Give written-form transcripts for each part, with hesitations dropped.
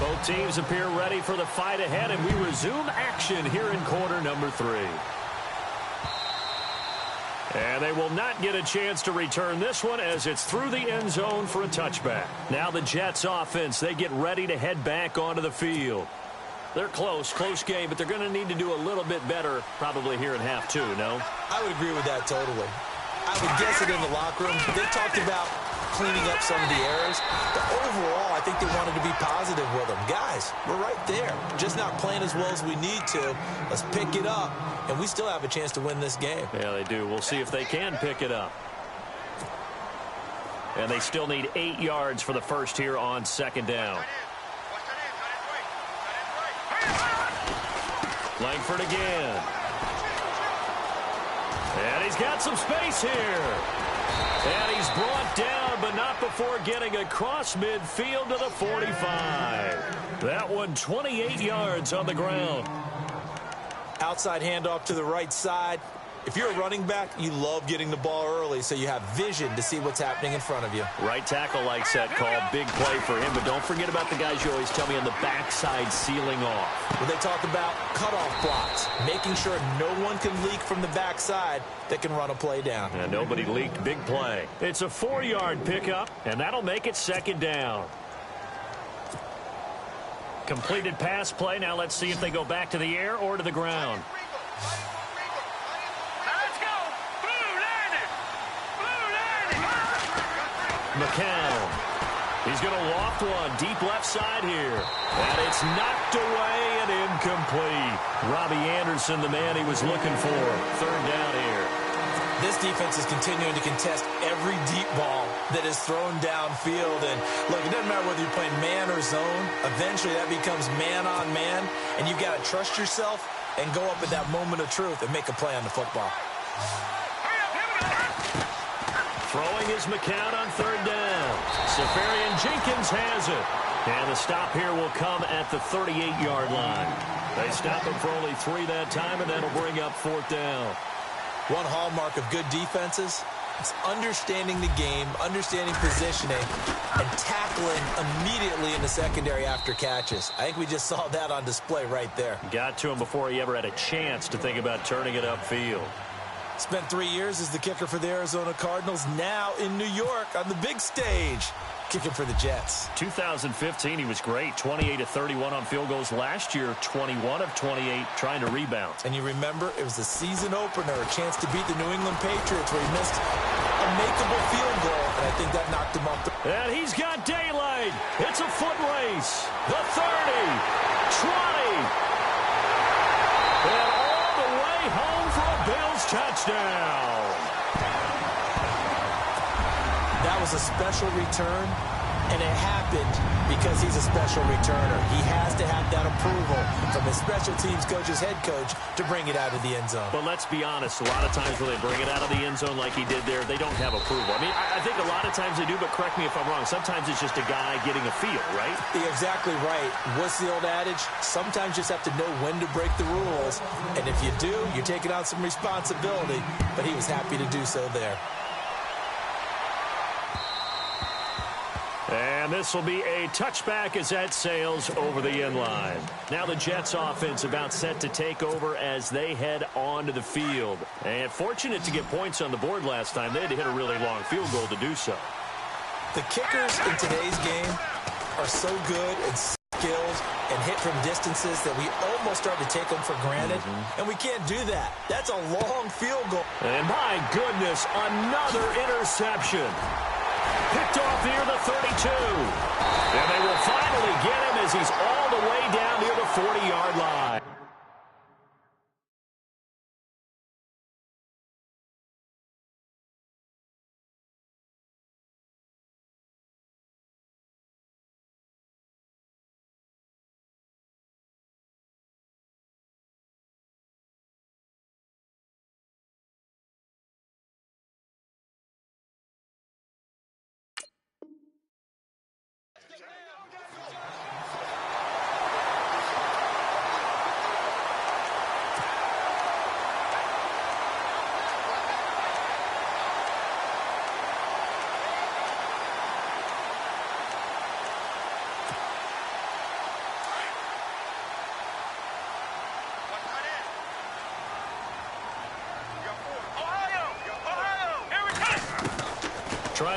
Both teams appear ready for the fight ahead, and we resume action here in quarter number 3. And they will not get a chance to return this one as it's through the end zone for a touchback. Now the Jets offense, they get ready to head back onto the field. They're close game, but they're going to need to do a little bit better probably here in half 2, no? I would agree with that totally. I would guess it in the locker room. They talked about cleaning up some of the errors, but overall, I think they wanted to be positive with them. Guys, we're right there. Just not playing as well as we need to. Let's pick it up, and we still have a chance to win this game. Yeah, they do. We'll see if they can pick it up. And they still need 8 yards for the first here on second down. Langford again. And he's got some space here. And he's brought down, but not before getting across midfield to the 45. That one 28 yards on the ground. Outside handoff to the right side. If you're a running back, you love getting the ball early so you have vision to see what's happening in front of you. Right tackle likes that call. Big play for him, but don't forget about the guys you always tell me on the backside sealing off. When they talk about cutoff blocks, making sure no one can leak from the backside that can run a play down. And nobody leaked. Big play. It's a 4-yard pickup, and that'll make it second down. Completed pass play. Now let's see if they go back to the air or to the ground. McCown. He's going to loft one deep left side here. And it's knocked away and incomplete. Robbie Anderson, the man he was looking for. Third down here. This defense is continuing to contest every deep ball that is thrown downfield. And look, it doesn't matter whether you're playing man or zone. Eventually that becomes man on man. And you've got to trust yourself and go up at that moment of truth and make a play on the football. Throwing is McCown on third down. Safarian Jenkins has it. And the stop here will come at the 38-yard line. They stop him for only 3 that time, and that'll bring up fourth down. One hallmark of good defenses is understanding the game, understanding positioning, and tackling immediately in the secondary after catches. I think we just saw that on display right there. Got to him before he ever had a chance to think about turning it upfield. Spent 3 years as the kicker for the Arizona Cardinals, now in New York on the big stage, kicking for the Jets. 2015, he was great. 28 of 31 on field goals. Last year, 21 of 28 trying to rebound. And you remember, it was the season opener, a chance to beat the New England Patriots where he missed a makeable field goal, and I think that knocked him off. And he's got daylight. It's a foot race. The 30, 20. And all the way home for a Bills touchdown. That was a special return, and it happened because he's a special returner. He has to have that approval from his special teams coach's head coach to bring it out of the end zone. But let's be honest, a lot of times when they bring it out of the end zone like he did there, they don't have approval. I mean, I think a lot of times they do, but correct me if I'm wrong. Sometimes it's just a guy getting a feel, right? You're exactly right. What's the old adage? Sometimes you just have to know when to break the rules, and if you do, you're taking on some responsibility, but he was happy to do so there. And this will be a touchback as that sails over the end line. Now the Jets offense about set to take over as they head onto the field. And fortunate to get points on the board last time. They had to hit a really long field goal to do so. The kickers in today's game are so good and skilled and hit from distances that we almost start to take them for granted. And we can't do that. That's a long field goal. And my goodness, another interception. Picked off near the 32. And they will finally get him as he's all the way down near the 40-yard line.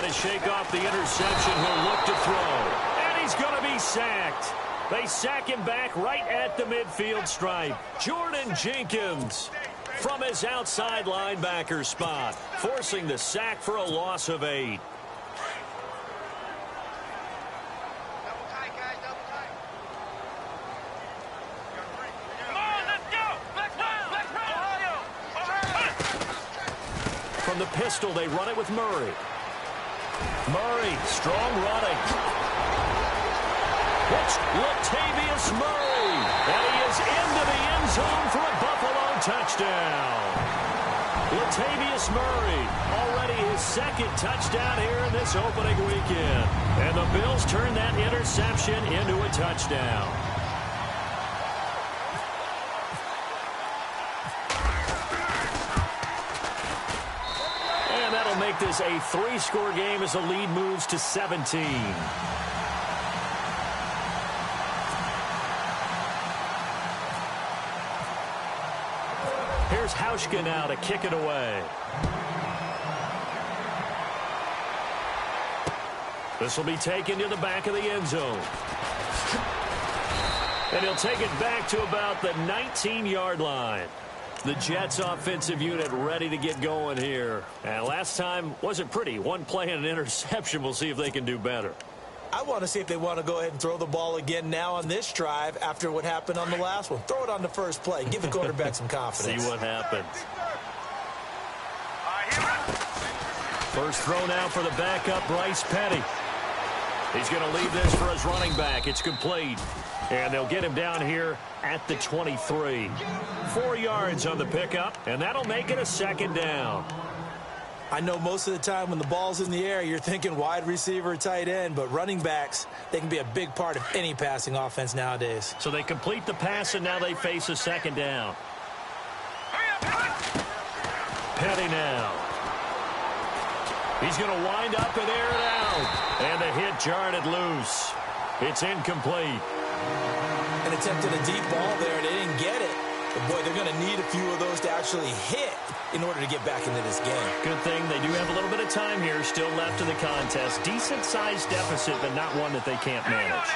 to shake off the interception. He'll look to throw. And he's going to be sacked. They sack him back right at the midfield stripe. Jordan Jenkins from his outside linebacker spot, forcing the sack for a loss of 8. From the pistol, they run it with Murray. Murray, strong running. It's Latavius Murray. And he is into the end zone for a Buffalo touchdown. Latavius Murray, already his second touchdown here in this opening weekend. And the Bills turn that interception into a touchdown. And that'll make this a 3-score game as the lead moves to 17. Here's Hauschka now to kick it away. This will be taken to the back of the end zone. And he'll take it back to about the 19-yard line. The Jets offensive unit ready to get going here. And last time wasn't pretty. One play and an interception. We'll see if they can do better. I want to see if they want to go ahead and throw the ball again now on this drive after what happened on the last one. Throw it on the first play. Give the quarterback some confidence. See what happens. First throw now for the backup, Bryce Petty. He's going to leave this for his running back. It's complete. And they'll get him down here at the 23. 4 yards on the pickup, and that'll make it a second down. I know most of the time when the ball's in the air, you're thinking wide receiver, tight end, but running backs, they can be a big part of any passing offense nowadays. So they complete the pass, and now they face a second down. Petty now. He's going to wind up and air it out. And the hit jarred it loose. It's incomplete. And attempted a deep ball there, and they didn't get it. But, boy, they're going to need a few of those to actually hit in order to get back into this game. Good thing they do have a little bit of time here still left in the contest. Decent-sized deficit, but not one that they can't manage.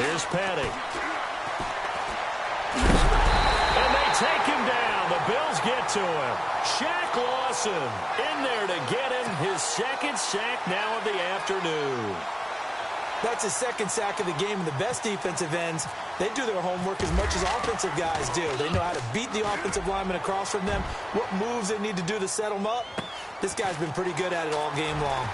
Here's Petty. And they take him down. The Bills get to him. Shaq Lawson in there to get him his second sack now of the afternoon. That's his second sack of the game, and the best defensive ends, they do their homework as much as offensive guys do. They know how to beat the offensive lineman across from them, what moves they need to do to set them up. This guy's been pretty good at it all game long.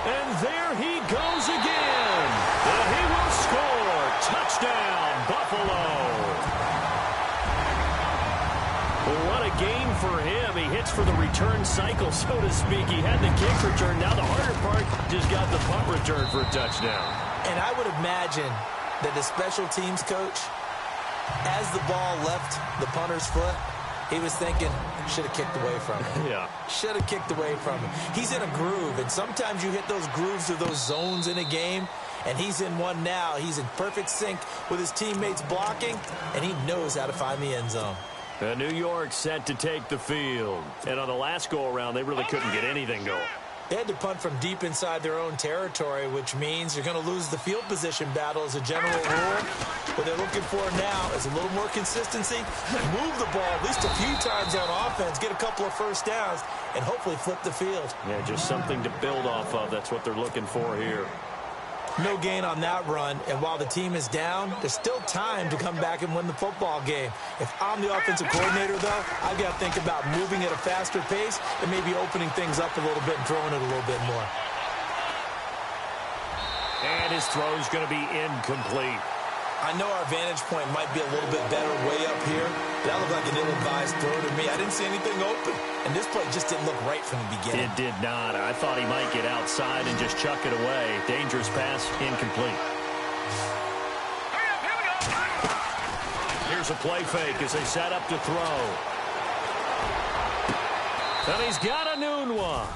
And there he goes again. And he will score. Touchdown, Buffalo. What a game for him. He hits for the return cycle, so to speak. He had the kick return. Now the harder part, just got the punt return for a touchdown. And I would imagine that the special teams coach, as the ball left the punter's foot, he was thinking, should have kicked away from him. Yeah. Should have kicked away from him. He's in a groove, and sometimes you hit those grooves or those zones in a game, and he's in one now. He's in perfect sync with his teammates blocking, and he knows how to find the end zone. New York set to take the field. And on the last go-around, they really couldn't get anything going. They had to punt from deep inside their own territory, which means you're going to lose the field position battle as a general rule. What they're looking for now is a little more consistency, move the ball at least a few times on offense, get a couple of first downs, and hopefully flip the field. Yeah, just something to build off of. That's what they're looking for here. No gain on that run, and while the team is down, there's still time to come back and win the football game. If I'm the offensive coordinator, though, I've got to think about moving at a faster pace and maybe opening things up a little bit and throwing it a little bit more. And his throw is going to be incomplete. I know our vantage point might be a little bit better way up here, but that looked like an ill-advised throw to me. I didn't see anything open, and this play just didn't look right from the beginning. It did not. I thought he might get outside and just chuck it away. Dangerous pass, incomplete. Here's a play fake as they set up to throw. And he's got a noon one.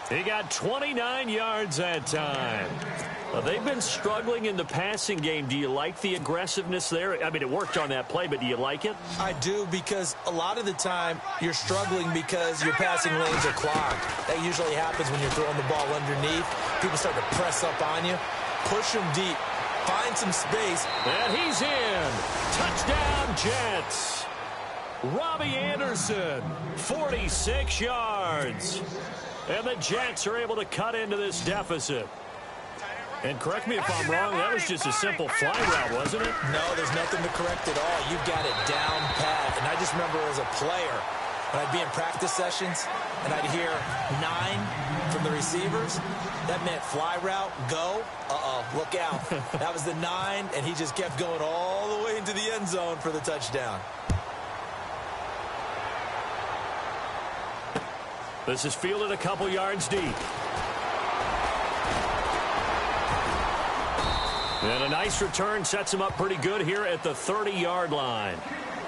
He got 29 yards that time. They've been struggling in the passing game. Do you like the aggressiveness there? I mean, it worked on that play, but do you like it? I do, because a lot of the time you're struggling because your passing lanes are clogged. That usually happens when you're throwing the ball underneath. People start to press up on you. Push them deep. Find some space. And he's in. Touchdown, Jets. Robbie Anderson, 46 yards. And the Jets are able to cut into this deficit. And correct me if I'm wrong, that was just a simple fly route, wasn't it? No, there's nothing to correct at all. You've got it down pat. And I just remember as a player, when I'd be in practice sessions and I'd hear 9 from the receivers, that meant fly route, go, look out. That was the 9, and he just kept going all the way into the end zone for the touchdown. This is fielded a couple yards deep. And a nice return sets him up pretty good here at the 30-yard line.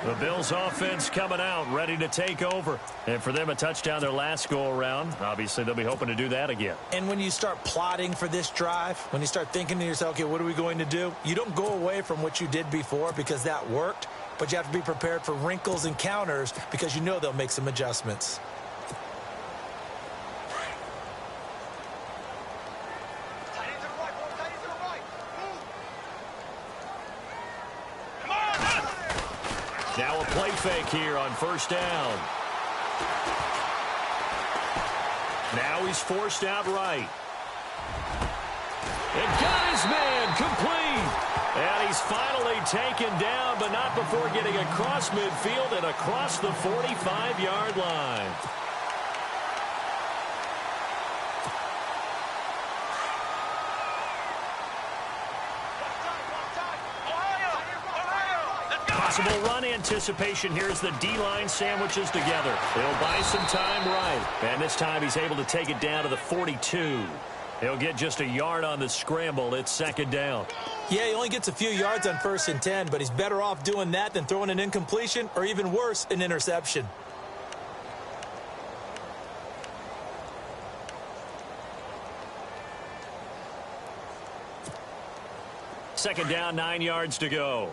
The Bills offense coming out, ready to take over. And for them, a touchdown their last go-around. Obviously, they'll be hoping to do that again. And when you start plotting for this drive, when you start thinking to yourself, okay, what are we going to do? You don't go away from what you did before because that worked, but you have to be prepared for wrinkles and counters because you know they'll make some adjustments. Now a play fake here on first down. Now he's forced out right. And got his man complete. And he's finally taken down, but not before getting across midfield and across the 45-yard line. Possible run anticipation here as the D-line sandwiches together. He'll buy some time right. And this time he's able to take it down to the 42. He'll get just a yard on the scramble. It's second down. Yeah, he only gets a few yards on 1st and 10, but he's better off doing that than throwing an incompletion or even worse, an interception. Second down, 9 yards to go.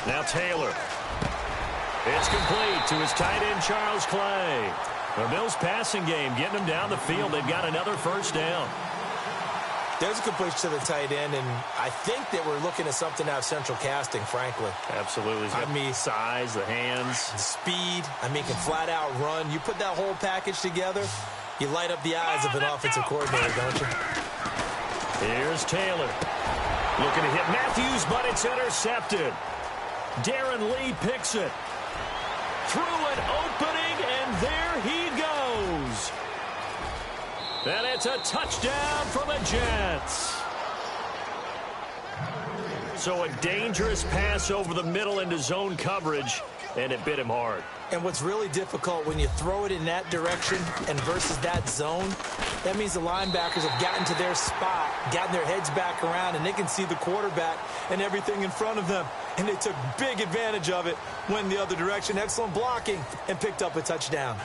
Now Taylor. It's complete to his tight end, Charles Clay. The Bills passing game getting them down the field. They've got another first down. There's a completion to the tight end, and I think that we're looking at something out of central casting, frankly. Absolutely. I mean, size, the hands. The speed. I mean, can flat out run. You put that whole package together, you light up the eyes of an offensive coordinator, don't you? Here's Taylor. Looking to hit Matthews, but it's intercepted. Darren Lee picks it. Through an opening, and there he goes. And it's a touchdown for the Jets. So a dangerous pass over the middle into zone coverage, and it bit him hard. And what's really difficult when you throw it in that direction and versus that zone, that means the linebackers have gotten to their spot, gotten their heads back around, and they can see the quarterback and everything in front of them. And they took big advantage of it, went the other direction, excellent blocking, and picked up a touchdown.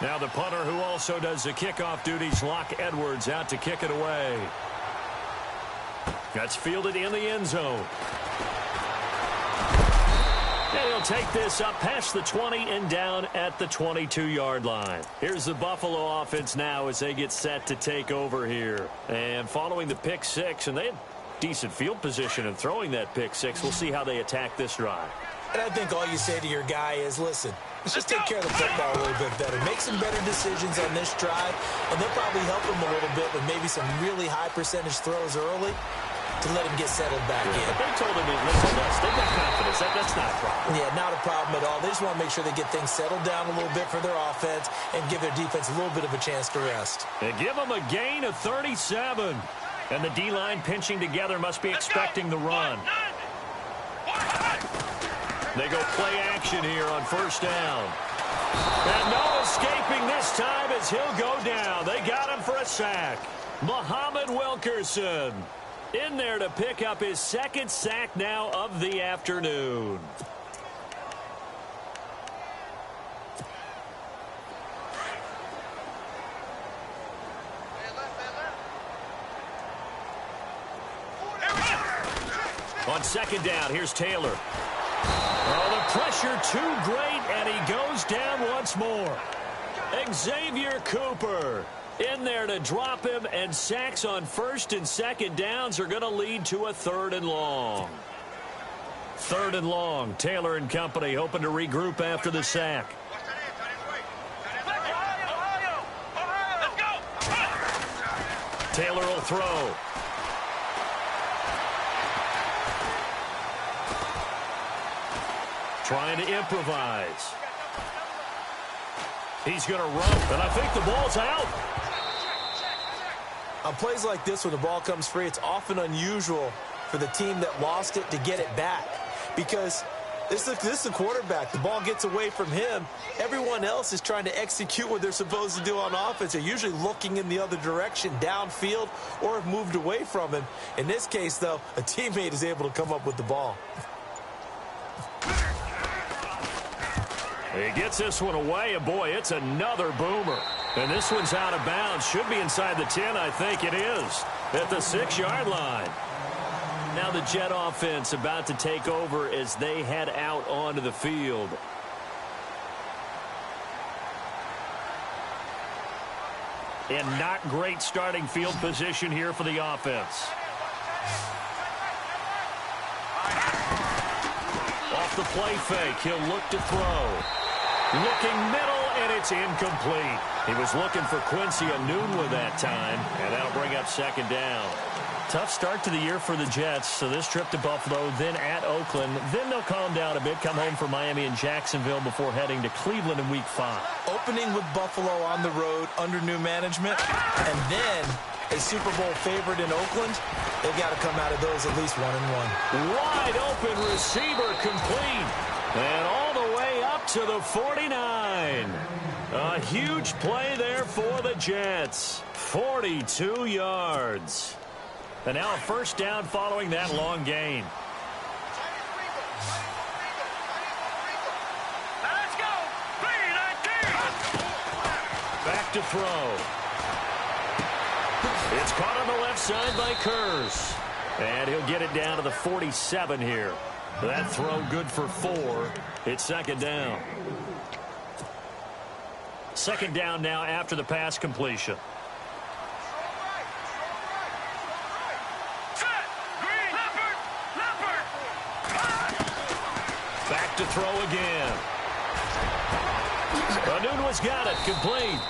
Now the punter who also does the kickoff duties, Locke Edwards, out to kick it away. That's fielded in the end zone. And he'll take this up past the 20 and down at the 22-yard line. Here's the Buffalo offense now as they get set to take over here. And following the pick six, and they had decent field position in throwing that pick six. We'll see how they attack this drive. And I think all you say to your guy is, listen, let's just take care of the football a little bit better. Make some better decisions on this drive, and they'll probably help him a little bit with maybe some really high percentage throws early to let him get settled back in. But they told him, listen, they've got confidence. That's not a problem. Yeah, not a problem at all. They just want to make sure they get things settled down a little bit for their offense and give their defense a little bit of a chance to rest. They give them a gain of 37. And the D-line pinching together must be expecting the run. They go play action here on first down. And no escaping this time as he'll go down. They got him for a sack. Muhammad Wilkerson in there to pick up his second sack now of the afternoon. On second down, here's Taylor. Oh, the pressure too great, and he goes down once more. Xavier Cooper in there to drop him, and sacks on first and second downs are going to lead to a 3rd and long. 3rd and long. Taylor and company hoping to regroup after the sack. Taylor will throw. Trying to improvise. He's going to run, and I think the ball's out. On plays like this, when the ball comes free, it's often unusual for the team that lost it to get it back. Because this is the quarterback. The ball gets away from him. Everyone else is trying to execute what they're supposed to do on offense. They're usually looking in the other direction, downfield, or have moved away from him. In this case, though, a teammate is able to come up with the ball. He gets this one away, and boy, it's another boomer. And this one's out of bounds. Should be inside the 10, I think it is, at the 6-yard line. Now the Jet offense about to take over as they head out onto the field. And not great starting field position here for the offense. Off the play fake, he'll look to throw. Looking middle, and it's incomplete. He was looking for Quincy Enunwa that time, and that'll bring up second down. Tough start to the year for the Jets, so this trip to Buffalo, then at Oakland. Then they'll calm down a bit, come home for Miami and Jacksonville before heading to Cleveland in Week 5. Opening with Buffalo on the road under new management, and then a Super Bowl favorite in Oakland. They've got to come out of those at least 1-1. Wide open receiver complete. And all the way up to the 49. A huge play there for the Jets. 42 yards. And now a first down following that long gain. Let's go. Back to throw. It's caught on the left side by Kurz. And he'll get it down to the 47 here. That throw good for 4. It's second down. Second down now after the pass completion. Back to throw again. Enunwa's got it, complete.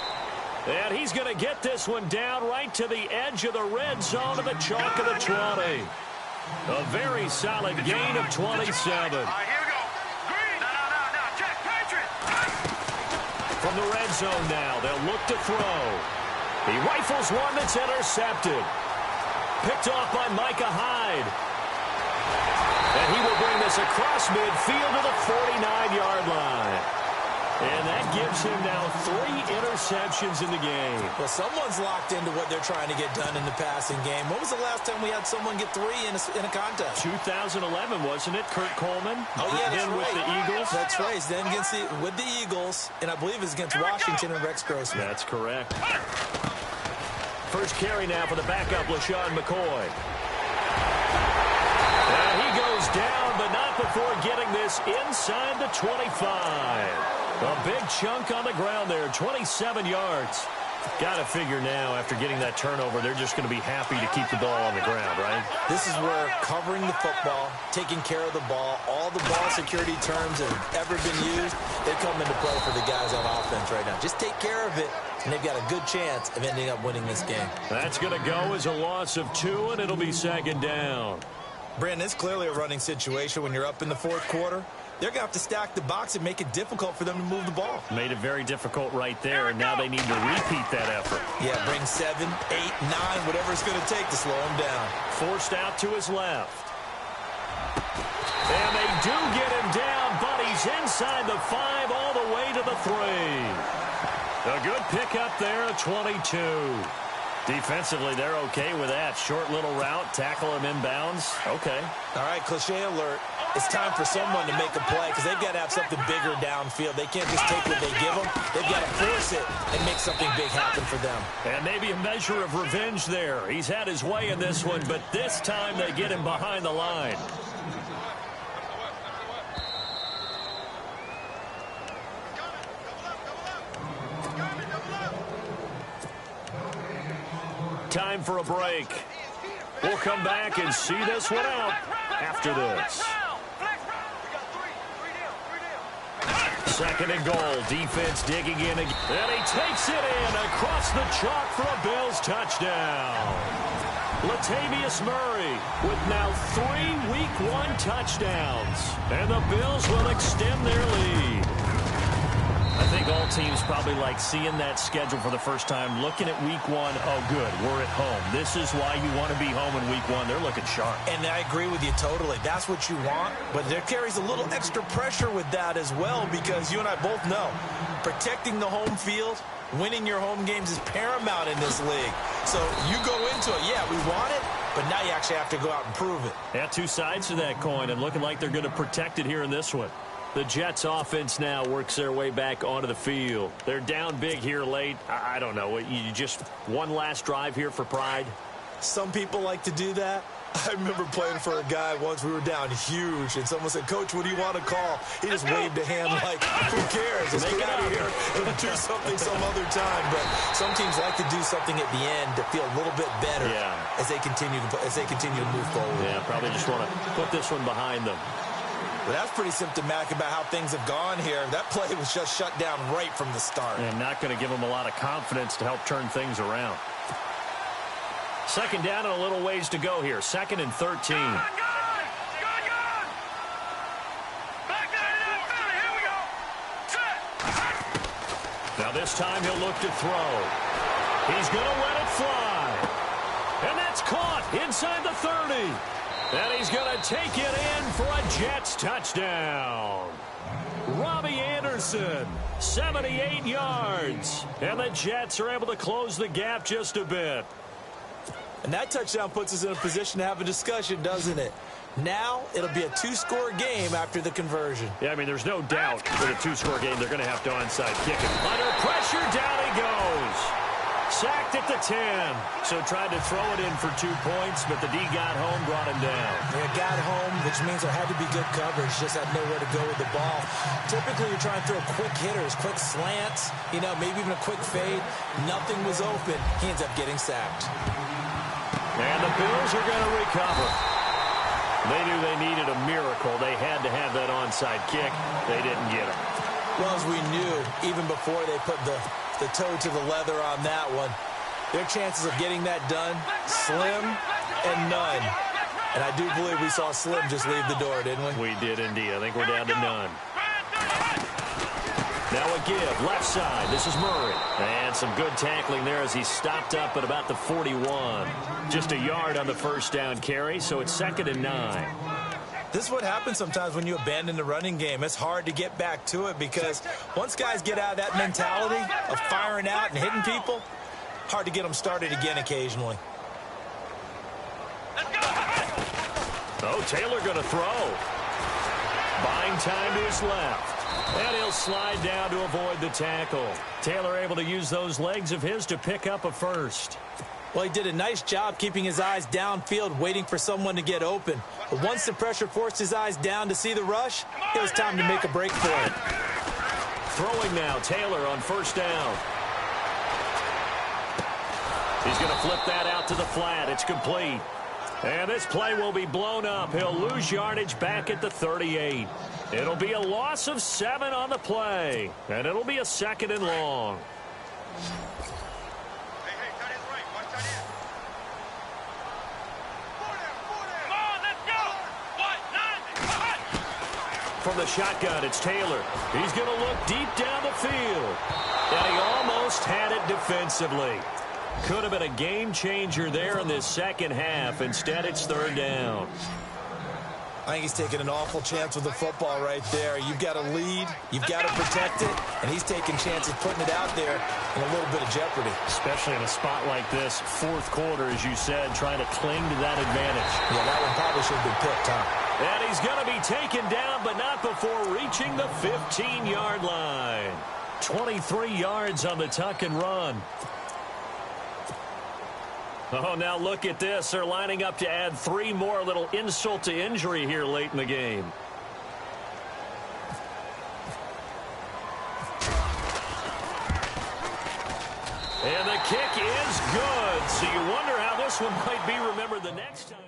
And he's going to get this one down right to the edge of the red zone of the chalk of the 20. A very solid gain of 27. From the red zone now, they'll look to throw. He rifles one that's intercepted. Picked off by Micah Hyde. And he will bring this across midfield to the 49-yard line. And that gives him now 3 interceptions in the game. Well, someone's locked into what they're trying to get done in the passing game. When was the last time we had someone get 3 in a contest? 2011, wasn't it? Kurt Coleman. Oh, yeah, that's right. With the Eagles. That's right. Then with the Eagles, and I believe it's against Washington and Rex Grossman. That's correct. First carry now for the backup, LaShawn McCoy. And he goes down, but not before getting this inside the 25. A big chunk on the ground there, 27 yards. Got to figure now, after getting that turnover, they're just going to be happy to keep the ball on the ground, right? This is where covering the football, taking care of the ball, all the ball security terms that have ever been used, they come into play for the guys on offense right now. Just take care of it, and they've got a good chance of ending up winning this game. That's going to go as a loss of 2, and it'll be second down. Brandon, it's clearly a running situation when you're up in the fourth quarter. They're going to have to stack the box and make it difficult for them to move the ball. Made it very difficult right there, and now they need to repeat that effort. Yeah, bring 7, 8, 9, whatever it's going to take to slow him down. Forced out to his left. And they do get him down, but he's inside the 5 all the way to the 3. A good pickup there, 22. Defensively, they're okay with that. Short little route, tackle him inbounds. Okay. All right, cliche alert. It's time for someone to make a play because they've got to have something bigger downfield. They can't just take what they give them. They've got to force it and make something big happen for them. And maybe a measure of revenge there. He's had his way in this one, but this time they get him behind the line. Time for a break. We'll come back and see this one out after this. Second and goal. Defense digging in again. And he takes it in across the chalk for a Bills touchdown. Latavius Murray with now 3 Week 1 touchdowns. And the Bills will extend their lead. I think all teams probably like seeing that schedule for the first time, looking at Week 1. Oh, good, we're at home. This is why you want to be home in Week 1. They're looking sharp. And I agree with you totally. That's what you want, but there carries a little extra pressure with that as well because you and I both know protecting the home field, winning your home games is paramount in this league. So you go into it, yeah, we want it, but now you actually have to go out and prove it. Yeah, two sides to that coin, and looking like they're going to protect it here in this one. The Jets offense now works their way back onto the field. They're down big here late. I don't know. You just one last drive here for pride? Some people like to do that. I remember playing for a guy once. We were down huge, and someone said, "Coach, what do you want to call?" He just waved a hand like, who cares? Let's get out of here and do something some other time. But some teams like to do something at the end to feel a little bit better as they continue to move forward. Yeah, probably just want to put this one behind them. But that's pretty symptomatic about how things have gone here. That play was just shut down right from the start. And not going to give them a lot of confidence to help turn things around. Second down and a little ways to go here. 2nd and 13. Now this time he'll look to throw. He's going to let it fly. And that's caught inside the 30. And he's going to take it in for a Jets touchdown. Robbie Anderson, 78 yards. And the Jets are able to close the gap just a bit. And that touchdown puts us in a position to have a discussion, doesn't it? Now it'll be a 2-score game after the conversion. Yeah, I mean, there's no doubt for the 2-score game they're going to have to onside kick it. Under pressure, down he goes. Sacked at the 10. So tried to throw it in for 2 points, but the D got home, brought him down. Yeah, got home, which means there had to be good coverage. Just had nowhere to go with the ball. Typically, you're trying to throw quick hitters, quick slants, maybe even a quick fade. Nothing was open. He ends up getting sacked. And the Bills are going to recover. They knew they needed a miracle. They had to have that onside kick. They didn't get it. Well, as we knew, even before they put the toe to the leather on that one, their chances of getting that done, slim and none. And I do believe we saw Slim just leave the door, didn't we? We did indeed. I think we're down to none. Now a give, left side. This is Murray. And some good tackling there as he stopped up at about the 41. Just a yard on the first down carry, so it's 2nd and 9. This is what happens sometimes when you abandon the running game. It's hard to get back to it because once guys get out of that mentality of firing out and hitting people, hard to get them started again occasionally. Oh, Taylor going to throw. Buying time to his left. And he'll slide down to avoid the tackle. Taylor able to use those legs of his to pick up a first. Well, he did a nice job keeping his eyes downfield, waiting for someone to get open. But once the pressure forced his eyes down to see the rush, it was time to make a break for it. Throwing now, Taylor on first down. He's going to flip that out to the flat. It's complete. And this play will be blown up. He'll lose yardage back at the 38. It'll be a loss of 7 on the play. And it'll be a 2nd and long. From the shotgun, it's Taylor. He's going to look deep down the field. And he almost had it defensively. Could have been a game changer there in this second half. Instead, it's 3rd down. I think he's taking an awful chance with the football right there. You've got to lead, you've got to protect it, and he's taking chances putting it out there in a little bit of jeopardy. Especially in a spot like this, fourth quarter, as you said, trying to cling to that advantage. Yeah, that one probably should have been picked, huh? And he's going to be taken down, but not before reaching the 15-yard line. 23 yards on the tuck and run. Oh, now look at this. They're lining up to add 3 more, little insult to injury here late in the game. And the kick is good. So you wonder how this one might be remembered the next time.